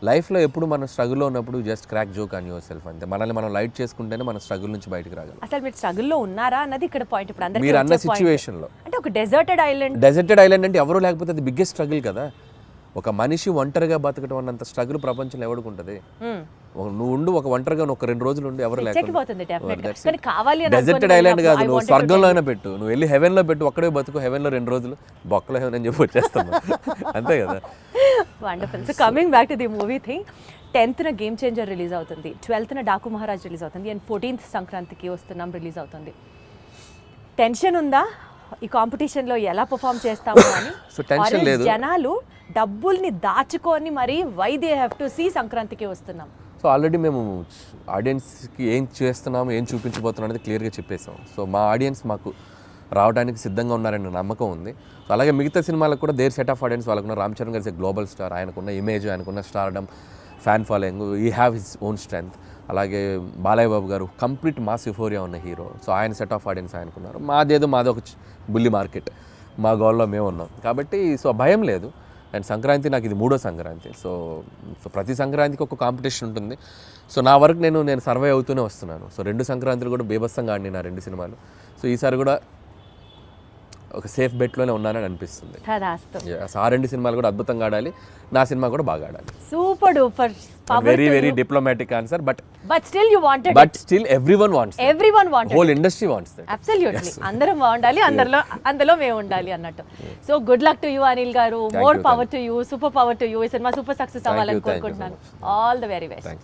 లైఫ్లో ఎప్పుడు మనం స్ట్రగుల్లో ఉన్నప్పుడు just crack joke on your self అంతే. మనల్ని మనం లైట్ చేసుకుంటేనే మన స్ట్రగుల్ నుంచి బయటకు రాగలం.
అసలు మీరు స్ట్రగుల్లో ఉన్నారా అన్నది ఇక్కడ పాయింట్. ఇప్పుడు అందరికీ
మీరు అన్న
వచ్చే point.
సిచ్యువేషన్లో
అంటే ఒక డెజర్టెడ్ ఐలాండ్
అంటే ఎవరు లేకపోతే అది బిగ్గెస్ట్ స్ట్రగుల్ కదా. ఒక మనిషి ఒంటరిగా బతకడం అన్నంత స్ట్రగుల్ ప్రపంచంలో ఎవరికి ఉంటుంది? నువ్వు ఉండు ఒక ఒంటరిగా ఒక 2 రోజులు ఉండి ఎవరు లేకపోతే. డెజర్టెడ్ ఐలాండ్ కాదు, నువ్వు స్వర్గంలో అయినా పెట్టు, నువ్వు వెళ్ళి హెవెన్లో పెట్టు, ఒక్కడే బతుకు హెవెన్లో 2 రోజులు, బొక్కలో హెవెన్ అని చెప్పి వచ్చేస్తాను. అంతే కదా.
Wonderful. So coming back to the movie thing, 10th game changer release అవుతుంది, 12th డాకు మహారాజ్ రిలీజ్ అవుతుంది, అండ్ 14th సంక్రాంతికి వస్తున్నాం రిలీజ్ అవుతుంది. టెన్షన్ ఉందా ఈ కాంపిటీషన్లో ఎలా పర్ఫామ్ చేస్తాము అని?
సో టెన్షన్ లేదు.
జనాలు డబ్బుల్ని దాచుకొని మరి why they have to see సంక్రాంతికి వస్తున్నాం.
సో ఆల్రెడీ మేము ఆడియన్స్కి ఏం చేస్తున్నాము, ఏం చూపించబోతున్నాం అనేది క్లియర్గా చెప్పేసాం. సో మా ఆడియన్స్ మాకు రావడానికి సిద్ధంగా ఉన్నారనే నమ్మకం ఉంది. సో అలాగే మిగతా సినిమాలకు కూడా దేర్ సెట్ ఆఫ్ ఆడియన్స్ వాళ్ళకున్న. రామ్ చరణ్ గారి గ్లోబల్ స్టార్, ఆయనకున్న ఇమేజ్, ఆయనకున్న స్టార్డమ్, ఫ్యాన్ ఫాలోయింగ్, ఈ హ్యావ్ హిస్ ఓన్ స్ట్రెంగ్త్. అలాగే బాలయ్య బాబు గారు కంప్లీట్ మాస్ యుఫోరియా ఉన్న హీరో. సో ఆయన సెట్ ఆఫ్ ఆడియన్స్ ఆయనకున్నారు. మాది ఒక బుల్లి మార్కెట్, మా గోల్లో మేము ఉన్నాం కాబట్టి సో భయం లేదు. అండ్ సంక్రాంతి నాకు ఇది 3వ సంక్రాంతి. సో ప్రతి సంక్రాంతికి ఒక కాంపిటీషన్ ఉంటుంది. సో నా వరకు నేను సర్వే అవుతూనే వస్తున్నాను. సో 2 సంక్రాంతులు కూడా బీభత్సంగా ఆడిన 2 సినిమాలు. సో ఈసారి కూడా ఒక సేఫ్ బెట్లోనే ఉన్నానని అనిపిస్తుంది. ఆ 2 సినిమాలు కూడా అద్భుతంగా ఆడాలి, నా సినిమా కూడా బాగా ఆడాలి.
Super duper.
Very diplomatic answer, but
still you wanted,
but still everyone wants, whole industry wants that.
Absolutely. అందరం బాగుండాలి, అందులో మేము ఉండాలి అన్నట్టు. So good luck to you Anil garu, more power to you, super power to you. ఈ సినిమా super success అవ్వాలని కోరుకుంటున్నాను. All the very best.